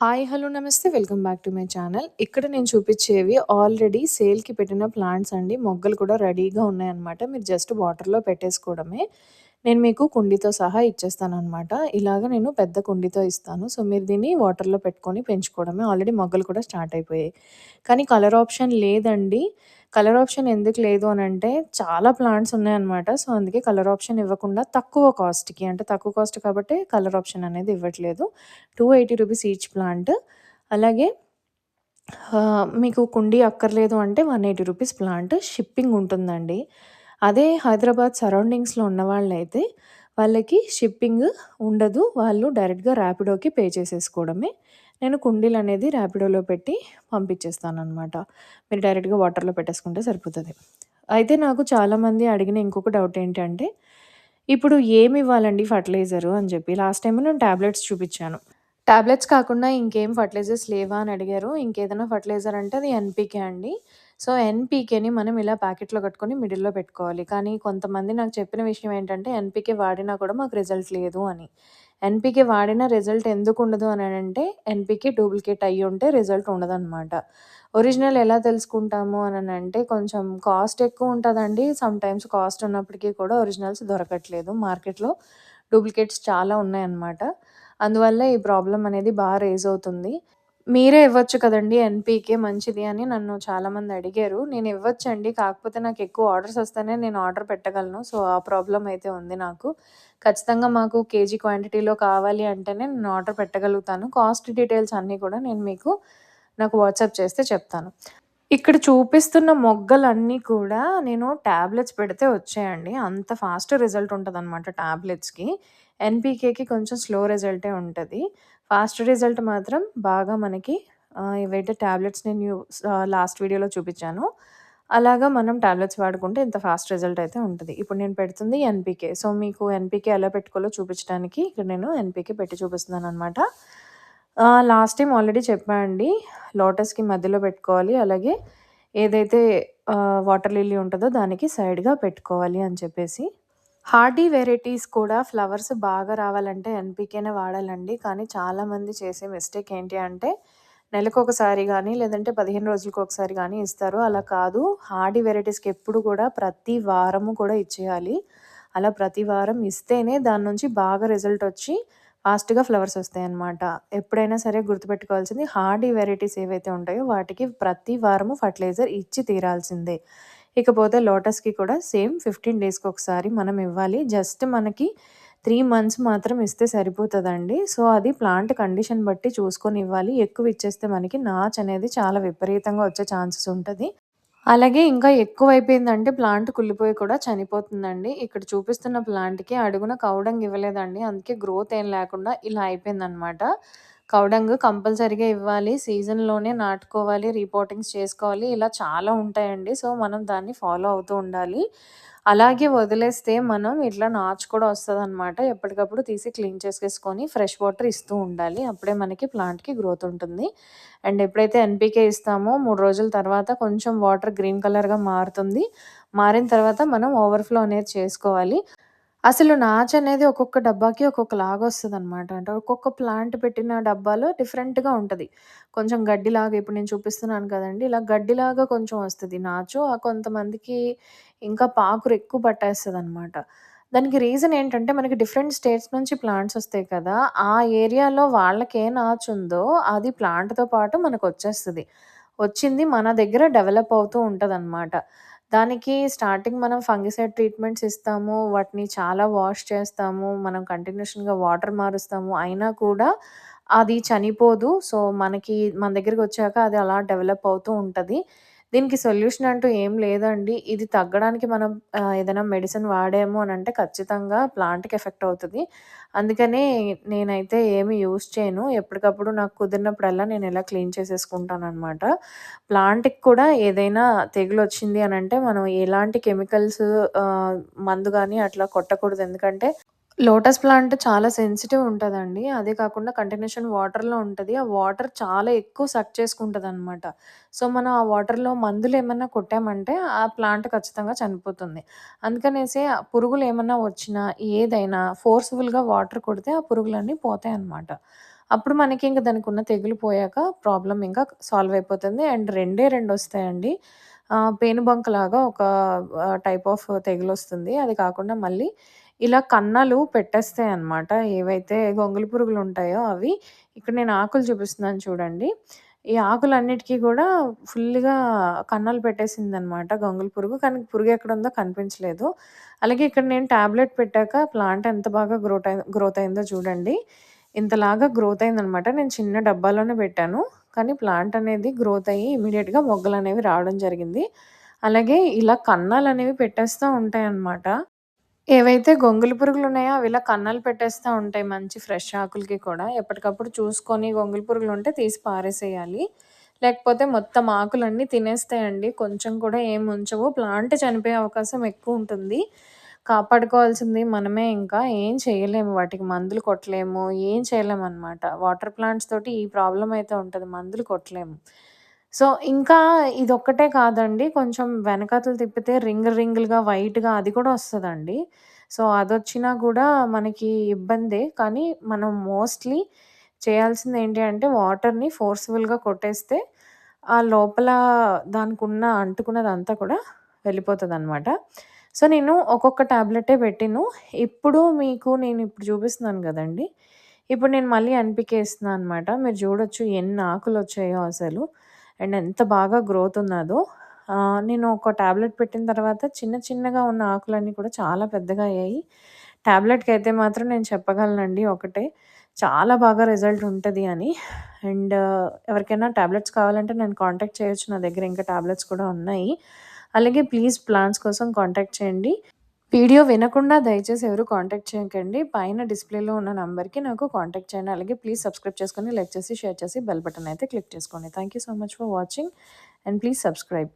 Hi! Hello! నమస్తే. Welcome back to my channel. ఇక్కడ నేను చూపిచ్చేవి ఆల్రెడీ సేల్‌కి పెట్టిన ప్లాంట్స్ అండి. మొగ్గలు కూడా రెడీగా ఉన్నాయన్నమాట. మీరు జస్ట్ వాటర్‌లో పెట్టేసుకోవడమే. నేను మీకు కుండీతో సహా ఇచ్చేస్తాననమాట. ఇలాగ నేను పెద్ద కుండీతో ఇస్తాను. సో, మీరు దీన్ని వాటర్‌లో పెట్టుకొని పెంచుకోవడమే. ఆల్రెడీ మొగ్గలు కూడా స్టార్ట్ అయిపోయాయి. కానీ కలర్ ఆప్షన్ లేదండి. కలర్ ఆప్షన్ ఎందుకు లేదు అనంటే చాలా ప్లాంట్స్ ఉన్నాయన్నమాట. సో, అందుకే కలర్ ఆప్షన్ ఇవ్వకుండా తక్కువ కాస్ట్‌కి అంటే తక్కువ కాస్ట్ కాబట్టి కలర్ ఆప్షన్ అనేది ఇవ్వట్లేదు. రూ. 280 ఈచ్ ప్లాంట్. అలాగే మీకు కుండీ అక్కర్లేదు అంటే రూ. 180 ప్లాంట్. షిప్పింగ్ ఉంటుందండి. అదే హైదరాబాద్ సరౌండింగ్స్‌లో ఉన్నవాళ్ళైతే వాళ్ళకి షిప్పింగ్ ఉండదు. వాళ్ళు డైరెక్ట్‌గా ర్యాపిడోకి పే చేసేసుకోవడమే. నేను కుండీలనేది ర్యాపిడోలో పెట్టి పంపించేస్తాననమాట. మీరు డైరెక్ట్‌గా వాటర్‌లో పెట్టేసుకుంటే సరిపోతది. అయితే నాకు చాలామంది అడిగిన ఇంకొక డౌట్ ఏంటంటే, ఇప్పుడు ఏమివ్వాలండి ఫర్టిలైజరు అని చెప్పి. లాస్ట్ టైమ్ నేను టాబ్లెట్స్ చూపిచ్చాను. టాబ్లెట్స్ కాకుండా ఇంకేం ఫర్టిలైజర్స్ లేవా అని అడిగారు. ఇంకేదైనా ఫర్టిలైజర్ అంటే అది ఎన్‌పీకే అండి. సో, ఎన్‌పీకేని మనం ఇలా ప్యాకెట్‌లో కట్టుకొని మిడిల్‌లో పెట్టుకోవాలి. కానీ కొంతమంది నాకు చెప్పిన విషయం ఏంటంటే, ఎన్‌పీకే వాడినా కూడా మాకు రిజల్ట్ లేదు అని. ఎన్‌పీకే వాడిన రిజల్ట్ ఎందుకుండదు అననంటే, ఎన్‌పీకే డూప్లికేట్ అయ్యుంటే రిజల్ట్ ఉండదనమాట. ఒరిజినల్ ఎలా తెలుసుకుంటాము అననంటే, కొంచెం కాస్ట్ ఎక్కువుంటదండి. సమ్‌టైమ్స్ కాస్ట్ ఉన్నప్పటికీ కూడా ఒరిజినల్స్ దొరకట్లేదు. మార్కెట్‌లో డూప్లికేట్స్ చాలా ఉన్నాయన్నమాట. అందువల్ల ఈ ప్రాబ్లమ్ అనేది రైజ్ అవుతుంది. మీరే ఇవ్వచ్చు కదండీ ఎన్‌పీకే మంచిది అని నన్ను చాలామంది అడిగారు. నేను ఇవ్వచ్చండి. కాకపోతే నాకెక్కువ ఆర్డర్స్ వస్తేనే నేను ఆర్డర్ పెట్టగలను. సో, ఆ ప్రాబ్లమ్ అయితే ఉంది నాకు. ఖచ్చితంగా మాకు కేజీ క్వాంటిటీలో కావాలి అంటేనే నేను ఆర్డర్ పెట్టగలుగుతాను. కాస్ట్ డీటెయిల్స్ అన్నీ కూడా నేను మీకు నాకు వాట్సాప్ చేస్తే చెప్తాను. ఇక్కడ చూపిస్తున్న మొగ్గలన్నీ కూడా నేను టాబ్లెట్స్ పెడితే వచ్చాయండి. అంత ఫాస్ట్ రిజల్ట్ ఉంటదనమాట టాబ్లెట్స్‌కి. ఎన్‌పీకేకి కొంచెం స్లో రిజల్టే ఉంటది. ఫాస్ట్ రిజల్ట్ మాత్రం బాగా మనకి ఇవైతే టాబ్లెట్స్ నేను లాస్ట్ వీడియోలో చూపిచ్చానో, అలాగా మనం టాబ్లెట్స్ వాడుకుంటే ఇంత ఫాస్ట్ రిజల్ట్ అయితే ఉంటది. ఇప్పుడు నేను పెడుతుంది ఎన్‌పీకే. సో, మీకు ఎన్‌పీకే ఎలా పెట్టుకోవాలో చూపించడానికి ఇక్కడ నేను ఎన్‌పీకే పెట్టి చూపిస్తున్నాననమాట. లాస్ట్ టైమ్ ఆల్రెడీ చెప్పా అండి. లోటస్‌కి మధ్యలో పెట్టుకోవాలి. అలాగే ఏదైతే వాటర్ లిల్లీ ఉంటదో దానికి సైడ్‌గా పెట్టుకోవాలి అని చెప్పేసి. హార్డీ వెరైటీస్ కూడా ఫ్లవర్స్ బాగా రావాలంటే ఎన్‌పీకేనే వాడాలండి. కానీ చాలామంది చేసే మిస్టేక్ ఏంటి అంటే, నెలకొకసారి గానీ, లేదంటే 15 రోజులకొకసారి గానీ ఇస్తారు. అలా కాదు. హార్డీ వెరైటీస్‌కి ఎప్పుడు కూడా ప్రతి వారము కూడా ఇచ్చేయాలి. అలా ప్రతి వారం ఇస్తేనే దాని నుంచి బాగా రిజల్ట్ ఒచ్చి ఫాస్ట్‌గా ఫ్లవర్స్ ఒస్తాయన్నమాట. ఎప్పుడైనా సరే గుర్తుపెట్టుకోవాల్సింది హార్డీ వెరైటీస్ ఏవైతే ఉంటాయో వాటికి ప్రతి వారము ఫర్టిలైజర్ ఇచ్చి తీరాల్సిందే. ఇకపోతే లోటస్‌కి కూడా సేమ్ 15 డేస్‌కొకసారి మనం ఇవ్వాలి. జస్ట్ మనకి 3 మంత్స్ మాత్రం ఇస్తే సరిపోతదండి. సో, అది ప్లాంట్ కండిషన్ బట్టి చూసుకొని ఇవ్వాలి. ఎక్కువ ఇచ్చేస్తే మనకి నాచనేది చాలా విపరీతంగా వచ్చే ఛాన్సెస్ ఉంటది. అలాగే ఇంకా ఎక్కువైపోయిందంటే ప్లాంట్ కుళ్ళిపోయి కూడా చనిపోతుందండి. ఇక్కడ చూపిస్తున్న ప్లాంట్‌కి అడుగున కౌడంగ్ ఇవ్వలేదండి. అందుకే గ్రోత్ ఏం లేకుండా ఇలా అయిపోయిందనమాట. కౌడంగ్ కంపల్సరీగా ఇవ్వాలి. సీజన్‌లోనే నాటుకోవాలి, రిపోర్టింగ్స్ చేసుకోవాలి. ఇలా చాలా ఉంటాయండి. సో, మనం దాన్ని ఫాలో అవుతూ ఉండాలి. అలాగే వదిలేస్తే మనం ఇట్లా నాచు కూడా వస్తదనమాట. ఎప్పటికప్పుడు తీసి క్లీన్ చేసేసుకొని ఫ్రెష్ వాటర్ ఇస్తూ ఉండాలి. అప్పుడే మనకి ప్లాంట్‌కి గ్రోత్ ఉంటుంది. అండ్ ఎప్పుడైతే ఎన్‌పీకే ఇస్తామో 3 రోజుల తర్వాత కొంచెం వాటర్ గ్రీన్ కలర్‌గా మారుతుంది. మారిన తర్వాత మనం ఓవర్‌ఫ్లో అనేది చేసుకోవాలి. అసలు నాచనేది ఒక్కొక్క డబ్బాకి ఒక్కొక్కలాగొస్తదనమాట. అంటే ఒక్కొక్క ప్లాంట్ పెట్టిన డబ్బాలో డిఫరెంట్‌గా ఉంటది. కొంచెం గడ్డిలాగా ఇప్పుడు నేను చూపిస్తున్నాను కదండీ! ఇలా గడ్డిలాగా కొంచెం వస్తది నాచు. కొంతమందికి ఇంకా పాకురు ఎక్కువ పట్టేస్తదనమాట. దానికి రీజన్ ఏంటంటే మనకి డిఫరెంట్ స్టేట్స్ నుంచి ప్లాంట్స్ ఒస్తాయి కదా! ఆ ఏరియాలో వాళ్ళకే నాచుందో అది ప్లాంట్‌తో పాటు మనకొచ్చేస్తది. వచ్చింది మన దగ్గర డెవలప్ అవుతూ ఉంటదనమాట. దానికి స్టార్టింగ్ మనం ఫంగిసైడ్ ట్రీట్మెంట్స్ ఇస్తాము. వాటిని చాలా వాష్ చేస్తాము. మనం కంటిన్యూషన్‌గా వాటర్ మారుస్తాము. అయినా కూడా అది చనిపోదు. సో, మన దగ్గరికొచ్చాక అది అలా డెవలప్ అవుతూ ఉంటది. దీనికి సొల్యూషన్ అంటూ ఏం లేదండి. ఇది తగ్గడానికి మనం ఏదైనా మెడిసిన్ వాడాము అనంటే ఖచ్చితంగా ప్లాంట్‌కి ఎఫెక్ట్ అవుతది. అందుకనే నేనైతే ఏమి యూజ్ చేయను. ఎప్పటికప్పుడు నాకు కుదిరినప్పుడల్లా నేను ఇలా క్లీన్ చేసేసుకుంటాననమాట. ప్లాంట్‌కి కూడా ఏదైనా తెగులొచ్చింది అనంటే మనం ఎలాంటి కెమికల్స్ మందు గాని అట్లా కొట్టకూడదు. ఎందుకంటే లోటస్ ప్లాంట్ చాలా సెన్సిటివ్ ఉంటదండి. అదే కాకుండా కంటిన్యూషన్ వాటర్‌లో ఉంటది. ఆ వాటర్ చాలా ఎక్కువ సక్ చేసుకుంటదనమాట. సో, మనం ఆ వాటర్‌లో మందులేమన్నా కొట్టామంటే ఆ ప్లాంట్ ఖచ్చితంగా చనిపోతుంది. అందుకనేసి ఆ పురుగులేమన్నా వచ్చినా, ఏదైనా ఫోర్స్‌ఫుల్‌గా వాటర్ కొడితే ఆ పురుగులన్నీ పోతాయన్నమాట. అప్పుడు మనకి ఇంక దానికున్న తెగులు పోయాక ప్రాబ్లమ్ ఇంకా సాల్వ్ అయిపోతుంది. అండ్ రెండే 2 వస్తాయండి. పేనుబంకలాగా ఒక టైప్ ఆఫ్ తెగులొస్తుంది. అది కాకుండా మళ్ళీ ఇలా కన్నాలు పెట్టేస్తాయన్నమాట. ఏవైతే గొంగళి పురుగులుంటాయో అవి. ఇక్కడ నేను ఆకులు చూపిస్తున్నాను చూడండి. ఈ ఆకులన్నిటికి గూడా ఫుల్లుగా కన్నాలు పెట్టేసిందనమాట గొంగళి పురుగు. కానీ పురుగెక్కడుందో కనిపించలేదు. అలాగే ఇక్కడ నేను టాబ్లెట్ పెట్టాక ప్లాంట్ ఎంత బాగా గ్రోత్ అయిందో చూడండి. ఇంతలాగా గ్రోత్ అయిందనమాట. నేను చిన్న డబ్బాలోనే పెట్టాను. కానీ ప్లాంట్ అనేది గ్రోత్ అయ్యి ఇమ్మీడియేట్‌గా మొగ్గలనేవి రావడం జరిగింది. అలాగే ఇలా కన్నాలనేవి పెట్టేస్తా ఉంటాయన్నమాట. ఏవైతే గొంగళి పురుగులున్నాయో అవి ఇలా కన్నాలు పెట్టేస్తా ఉంటాయి మంచి ఫ్రెష్ ఆకులకి కూడా. ఎప్పటికప్పుడు చూసుకొని గొంగళి పురుగులుంటే తీసి పారేసేయాలి. లేకపోతే మొత్తం ఆకులన్నీ తినేస్తాయండి. కొంచెం కూడా ఏమి ఉంచవు. ప్లాంట్ చనిపోయే అవకాశం ఎక్కువుంటుంది. కాపాడుకోవాల్సింది మనమే ఇంకా. ఏం చేయలేము. వాటికి మందులు కొట్టలేము. ఏం చేయలేమనమాట. వాటర్ ప్లాంట్స్ తోటి ఈ ప్రాబ్లమ్ అయితే ఉంటది. మందులు కొట్టలేము. సో, ఇంకా ఇదొక్కటే కాదండి. కొంచెం వెనకాతల తిప్పితే రింగులుగా వైట్‌గా అది కూడా వస్తదండి. సో, అదొచ్చినా కూడా మనకి ఇబ్బందే. కానీ మనం మోస్ట్‌లీ చేయాల్సిందేంటి అంటే వాటర్‌ని ఫోర్స్‌ఫుల్‌గా కొట్టేస్తే ఆ లోపల దానికున్న అంటుకున్నదంతా కూడా వెళ్ళిపోతదనమాట. సో, నేను ఒక్కొక్క టాబ్లెటే పెట్టిను. ఇప్పుడు మీకు నేనిప్పుడు చూపిస్తున్నాను గదండీ! ఇప్పుడు నేను మళ్ళీ ఎన్‌పీకే ఇస్తున్నా అనమాట. మీరు చూడొచ్చు ఎన్ని ఆకులొచ్చాయో అసలు. అండ్ ఎంత బాగా గ్రోత్ ఉన్నదో. నేను ఒక టాబ్లెట్ పెట్టిన తర్వాత చిన్న చిన్నగా ఉన్న ఆకులన్నీ కూడా చాలా పెద్దగా అయ్యాయి. టాబ్లెట్‌కైతే మాత్రం నేను చెప్పగలనండి ఒకటే. చాలా బాగా రిజల్ట్ ఉంటది అని. అండ్ ఎవరికైనా టాబ్లెట్స్ కావాలంటే నన్ను కాంటాక్ట్ చేయొచ్చు. నా దగ్గర ఇంకా టాబ్లెట్స్ కూడా ఉన్నాయి. అలాగే ప్లీజ్ ప్లాన్స్ కోసం కాంటాక్ట్ చేయండి. వీడియో వినకుండా దయచేసి ఎవరు కాంటాక్ట్ చేయకండి. పైన డిస్‌ప్లేలో ఉన్న నంబర్‌కి నాకు కాంటాక్ట్ చేయండి. అలాగే ప్లీజ్ సబ్స్క్రైబ్ చేసుకొని, లైక్ చేసి, షేర్ చేసి, బెల్ బటన్ అయితే క్లిక్ చేసుకోండి. Thank you so much for watching and please subscribe.